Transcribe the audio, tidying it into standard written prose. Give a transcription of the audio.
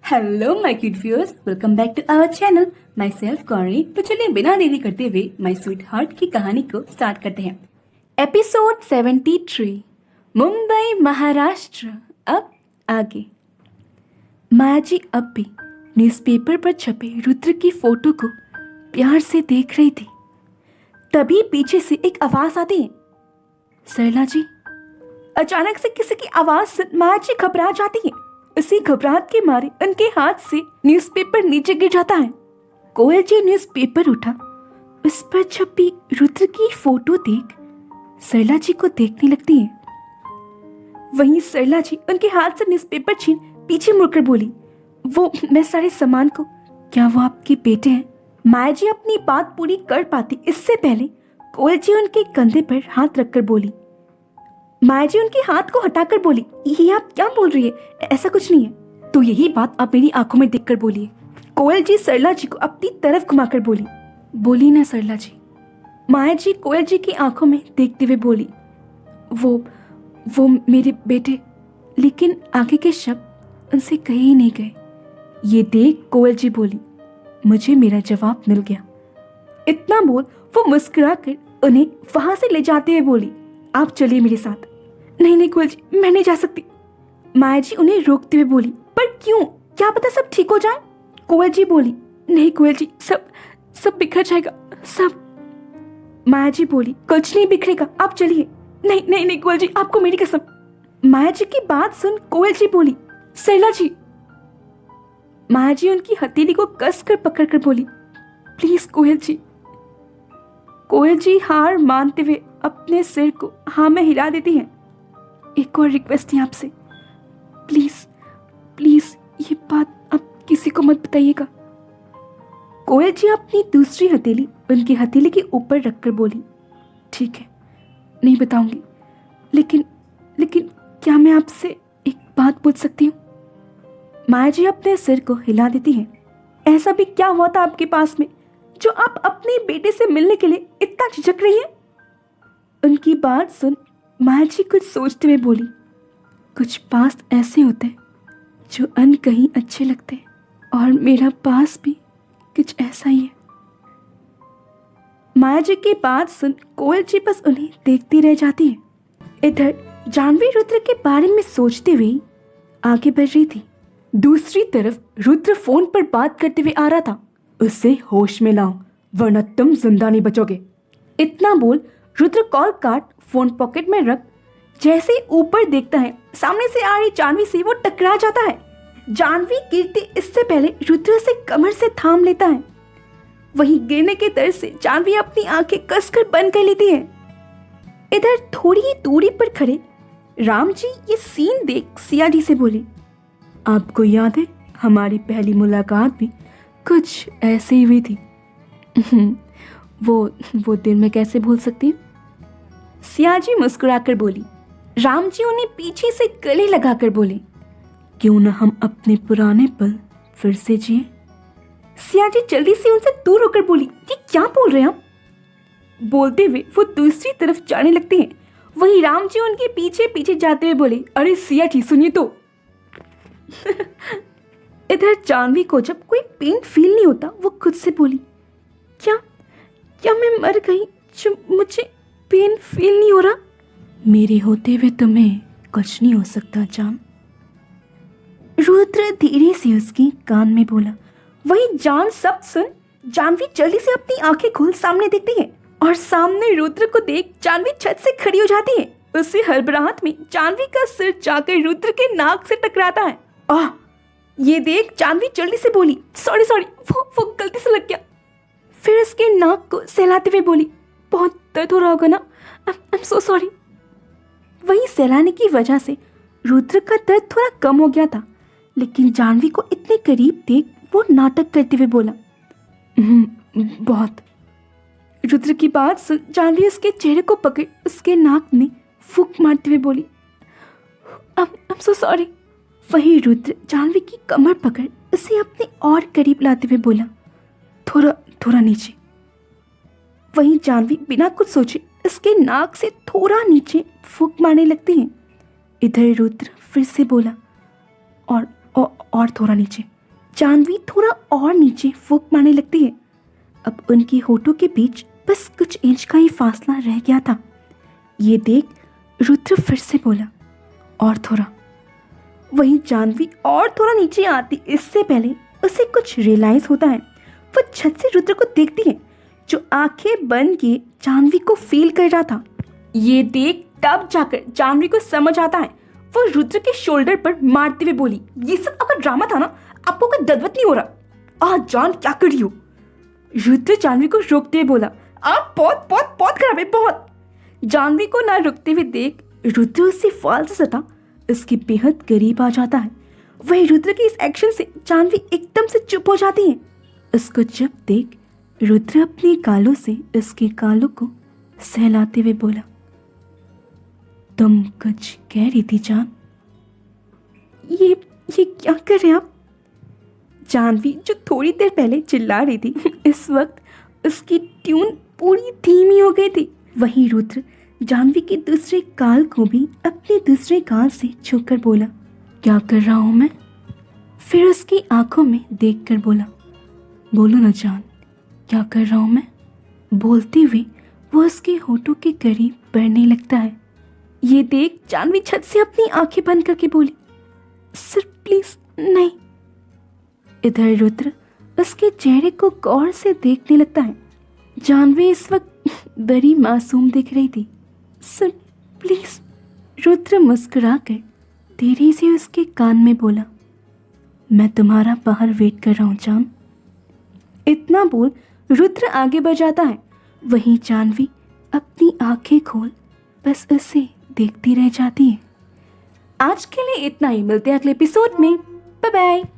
Hello my cute viewers, welcome back to our channel. Myself Gauri. तो चलिए बिना देरी करते हुए माई स्वीट हार्ट की कहानी को स्टार्ट करते हैं। एपिसोड 73, मुंबई महाराष्ट्र। अब आगे। माया जी अब भी न्यूज़पेपर पर छपे रुद्र की फोटो को प्यार से देख रही थी। तभी पीछे से एक आवाज आती है, सरला जी। अचानक से किसी की आवाज सुन माया जी घबरा जाती है। उसी घबराहट के मारे उनके हाथ से न्यूज़पेपर नीचे गिर जाता है। कोयल जी न्यूज़पेपर उठा, उस पर छपी रुद्र की फोटो देख सरला जी को देखने लगती है। वहीं सरला जी उनके हाथ से न्यूज़पेपर छीन पीछे मुड़कर बोली, वो मैं सारे सामान को, क्या वो आपके बेटे हैं? माया जी अपनी बात पूरी कर पाती इससे पहले कोयल जी उनके कंधे पर हाथ रखकर बोली। माया जी उनके हाथ को हटाकर बोली, ये आप क्या बोल रही है? ऐसा कुछ नहीं है। तो यही बात आप मेरी आंखों में देखकर बोलिए। कोयल जी सरला जी को अपनी तरफ घुमाकर बोली ना सरला जी। माया जी कोयल जी की आंखों में देखते हुए बोली, वो मेरे बेटे। लेकिन आगे के शब्द उनसे कहे ही नहीं गए। ये देख कोयल जी बोली, मुझे मेरा जवाब मिल गया। इतना बोल वो मुस्कुराकर उन्हें वहां से ले जाते हुए बोली, आप चलिए मेरे साथ। नहीं कोयल जी, मैं नहीं जा सकती। माया जी उन्हें रोकते हुए बोली, पर क्यों? क्या पता सब ठीक हो जाए। कोयल जी बोली, नहीं कोयल जी, सब बिखर जाएगा सब। माया जी बोली, कुछ नहीं बिखरेगा, आप चलिए। नहीं कोयल जी, आपको मेरी कसम। माया जी की बात सुन कोयल जी बोली, सरला जी। माया जी उनकी हथेली को कसकर पकड़कर बोली, प्लीज कोयल जी। कोयल जी हार मानते हुए अपने सिर को हाँ में हिला देती हैं। एक और रिक्वेस्ट है आपसे, प्लीज ये बात आप किसी को मत बताइएगा। कोयल जी अपनी दूसरी हथेली उनकी हथेली के ऊपर रखकर बोली, ठीक है, नहीं बताऊंगी। लेकिन क्या मैं आपसे एक बात पूछ सकती हूँ? माया जी अपने सिर को हिला देती हैं। ऐसा भी क्या हुआ था आपके पास में जो आप अपने बेटे से मिलने के लिए इतना झिझक रही हैं? उनकी बात सुन माया जी कुछ सोचते हुए बोली, कुछ पास ऐसे होते हैं जो अनकहीं अच्छे लगते हैं, और मेरा पास भी कुछ ऐसा ही है। माया जी की बात सुन कोयल जी बस उन्हें देखती रह जाती है। इधर जानवी रुद्र के बारे में सोचते हुए आगे बढ़ रही थी। दूसरी तरफ रुद्र फोन पर बात करते हुए आ रहा था। उसे होश में लाओ वरना तुम जिंदा नहीं बचोगे। इतना बोल रुद्र कॉल काट फोन पॉकेट में रख जैसे ही ऊपर देखता है, सामने से आ रही जानवी से वो टकरा जाता है। जानवी गिरती इससे पहले रुद्र से कमर से थाम लेता है। वहीं गिरने के डर से जानवी अपनी आंखें कसकर बंद कर लेती है। इधर थोड़ी ही दूरी पर खड़े राम जी ये सीन देख सिया जी से बोले, आपको याद है हमारी पहली मुलाकात भी कुछ ऐसे ही हुई थी? वो दिन मैं कैसे भूल सकती हूँ? सिया जी मुस्कुराकर बोली। राम जी उन्हें पीछे से गले लगाकर बोले, क्यों ना हम अपने पुराने पल फिर से जिए? सिया जी जल्दी से उनसे दूर होकर बोली, ये क्या बोल रहे हैं आप? बोलते हुए वो दूसरी तरफ जाने लगते हैं। वहीं राम जी उनके पीछे पीछे जाते हुए बोले, अरे सिया जी सुनिए तो। इधर जानवी को जब कोई पेन फील नहीं होता वो खुद से बोली, क्या मैं मर गई जो मुझे पेन फील नहीं हो रहा? मेरे होते हुए तुम्हें कुछ नहीं हो सकता जान। रुद्र धीरे से उसकी कान में बोला। वही जान सब सुन जानवी जल्दी से अपनी आंखें खोल सामने देखती है और सामने रुद्र को देख जानवी छत से खड़ी हो जाती है। उसी हड़बड़ाहट में जानवी का सिर जाकर रुद्र के नाक से टकराता है। ये देख जानवी जल्दी से बोली, सॉरी वो गलती से लग गया। फिर उसके नाक को सहलाते हुए बोली, बहुत दर्द हो रहा होगा ना, आई एम सो सॉरी। वही सहलाने की वजह से रुद्र का दर्द थोड़ा कम हो गया था, लेकिन जानवी को इतने करीब देख वो नाटक करते हुए बोला, बहुत। रुद्र की बात सुन जानवी उसके चेहरे को पकड़ उसके नाक में फूंक मारते हुए बोली, आई एम सो सॉरी। वही रुद्र जानवी की कमर पकड़ उसे अपने और करीब लाते हुए बोला, थोड़ा नीचे। वहीं जानवी बिना कुछ सोचे उसके नाक से थोड़ा नीचे फूंक मारने लगती है। इधर रुद्र फिर से बोला, और थोड़ा नीचे। जानवी थोड़ा और नीचे फूंक मारने लगती है। अब उनकी होठों के बीच बस कुछ इंच का ही फासला रह गया था। ये देख रुद्र फिर से बोला, और थोड़ा। वहीं जानवी और थोड़ा नीचे आती इससे पहले उसे कुछ रियलाइज होता है। वो छत से रुद्र को देखती है जो आंखें बंद किए जानवी को फील कर रहा था। ये देख तब जाकर जानवी को समझ आता है। वो रुद्र के शोल्डर पर मारते हुए बोली, ये सब आपका ड्रामा था ना, आपको कोई दर्द नहीं हो रहा? जान क्या कर रही हो? रुद्र जानवी को रोकते हुए बोला, आप बहुत बहुत बहुत खराब है, बहुत। जानवी को ना रुकते हुए देख रुद्र उससे फाल से सटा उसके बेहद करीब आ जाता है। वही रुद्र के इस एक्शन से जानवी एकदम से चुप हो जाती है। उसको चुप देख रुद्र अपने गालों से उसके गालों को सहलाते हुए बोला, तुम कुछ कह रही थी जान? ये क्या कर रहे आप? जानवी जो थोड़ी देर पहले चिल्ला रही थी इस वक्त उसकी ट्यून पूरी धीमी हो गई थी। वहीं रुद्र जानवी के दूसरे गाल को भी अपने दूसरे गाल से छूकर बोला, क्या कर रहा हूं मैं? फिर उसकी आंखों में देखकर बोला, बोलो ना जान, क्या कर रहा हूं मैं? बोलते हुए वो उसके होठों के करीब बढ़ने लगता है। ये देख जानवी छत से अपनी आंखें बंद करके बोली, सर प्लीज नहीं। इधर रुद्र उसके चेहरे को गौर से देखने लगता है। जानवी इस वक्त बड़ी मासूम दिख रही थी। Sir please. रुद्र मुस्कुराकर धीरे से उसके कान में बोला, मैं तुम्हारा बाहर वेट कर रहा हूं जान। इतना बोल रुद्र आगे बढ़ जाता है। वहीं जानवी अपनी आंखें खोल बस उसे देखती रह जाती है। आज के लिए इतना ही, मिलते हैं अगले एपिसोड में। Bye bye.